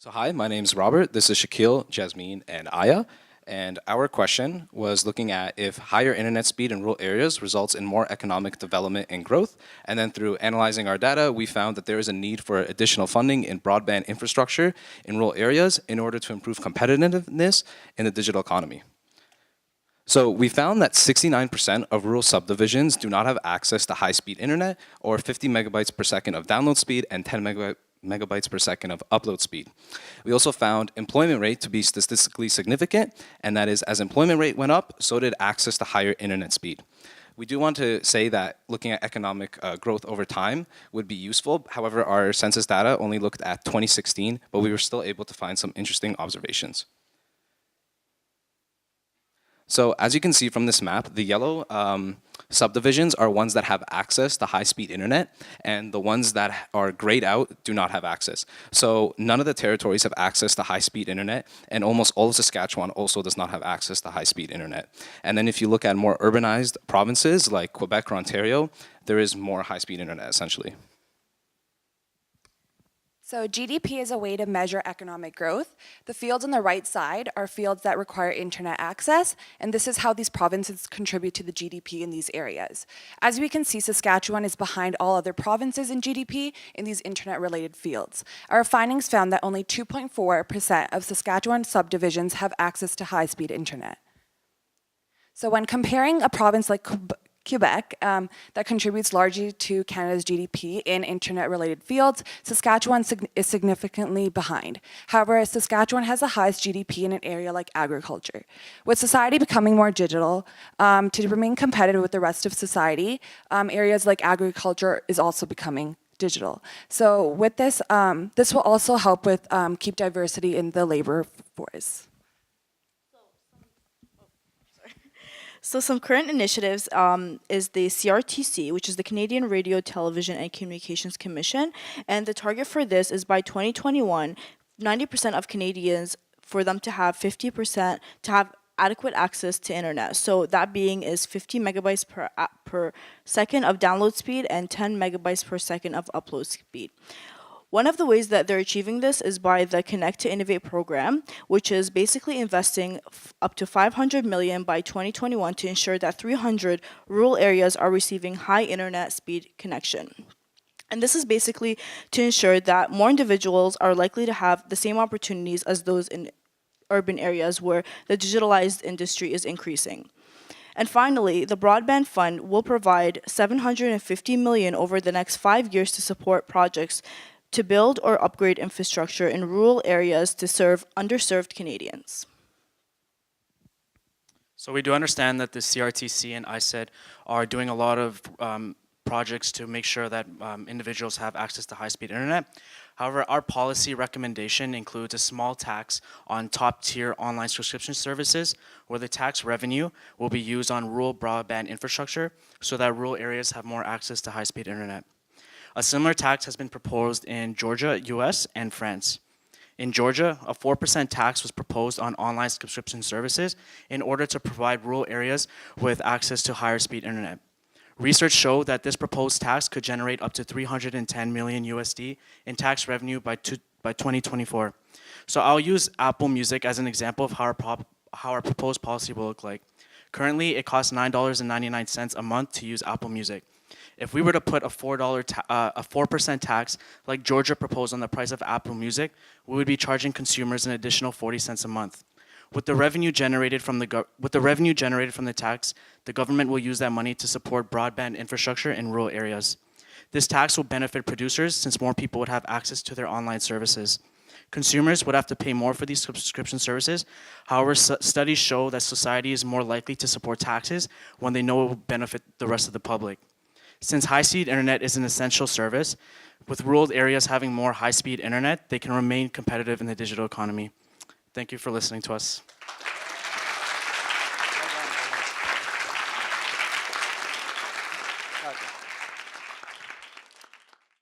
So hi, my name's Robert. This is Shaquille, Jasmine, and Aya. And our question was looking at if higher internet speed in rural areas results in more economic development and growth. And then through analyzing our data, we found that there is a need for additional funding in broadband infrastructure in rural areas in order to improve competitiveness in the digital economy. So we found that 69% of rural subdivisions do not have access to high-speed internet or 50 megabytes per second of download speed and 10 megabytes per second of upload speed. We also found employment rate to be statistically significant, and that is, as employment rate went up, so did access to higher internet speed. We do want to say that looking at economic growth over time would be useful. However, our census data only looked at 2016, but we were still able to find some interesting observations. So as you can see from this map, the yellow subdivisions are ones that have access to high-speed internet, and the ones that are grayed out do not have access. So none of the territories have access to high-speed internet, and almost all of Saskatchewan also does not have access to high-speed internet. And then if you look at more urbanized provinces like Quebec or Ontario, there is more high-speed internet essentially. So GDP is a way to measure economic growth. The fields on the right side are fields that require internet access, and this is how these provinces contribute to the GDP in these areas. As we can see, Saskatchewan is behind all other provinces in GDP in these internet-related fields. Our findings found that only 2.4% of Saskatchewan subdivisions have access to high-speed internet. So when comparing a province like Quebec, that contributes largely to Canada's GDP in internet-related fields, Saskatchewan is significantly behind. However, Saskatchewan has the highest GDP in an area like agriculture. With society becoming more digital, to remain competitive with the rest of society, areas like agriculture is also becoming digital. So with this, this will also help with keep diversity in the labor force. So some current initiatives is the CRTC, which is the Canadian Radio, Television and Communications Commission, and the target for this is by 2021, 90% of Canadians, for them to have 50%, to have adequate access to internet. So that being is 50 megabytes per second of download speed and 10 megabytes per second of upload speed. One of the ways that they're achieving this is by the Connect to Innovate program, which is basically investing up to $500 million by 2021 to ensure that 300 rural areas are receiving high internet speed connection. And this is basically to ensure that more individuals are likely to have the same opportunities as those in urban areas where the digitalized industry is increasing. And finally, the Broadband Fund will provide $750 million over the next 5 years to support projects to build or upgrade infrastructure in rural areas to serve underserved Canadians. So we do understand that the CRTC and ISED are doing a lot of projects to make sure that individuals have access to high-speed internet. However, our policy recommendation includes a small tax on top-tier online subscription services, where the tax revenue will be used on rural broadband infrastructure so that rural areas have more access to high-speed internet. A similar tax has been proposed in Georgia, US, and France. In Georgia, a 4% tax was proposed on online subscription services in order to provide rural areas with access to higher speed internet. Research showed that this proposed tax could generate up to 310 million USD in tax revenue by 2024. So I'll use Apple Music as an example of how our proposed policy will look like. Currently, it costs $9.99 a month to use Apple Music. If we were to put a 4% tax, like Georgia proposed on the price of Apple Music, we would be charging consumers an additional 40 cents a month. With the revenue generated from the tax, the government will use that money to support broadband infrastructure in rural areas. This tax will benefit producers since more people would have access to their online services. Consumers would have to pay more for these subscription services. However, studies show that society is more likely to support taxes when they know it will benefit the rest of the public. Since high-speed internet is an essential service, with rural areas having more high-speed internet, they can remain competitive in the digital economy. Thank you for listening to us.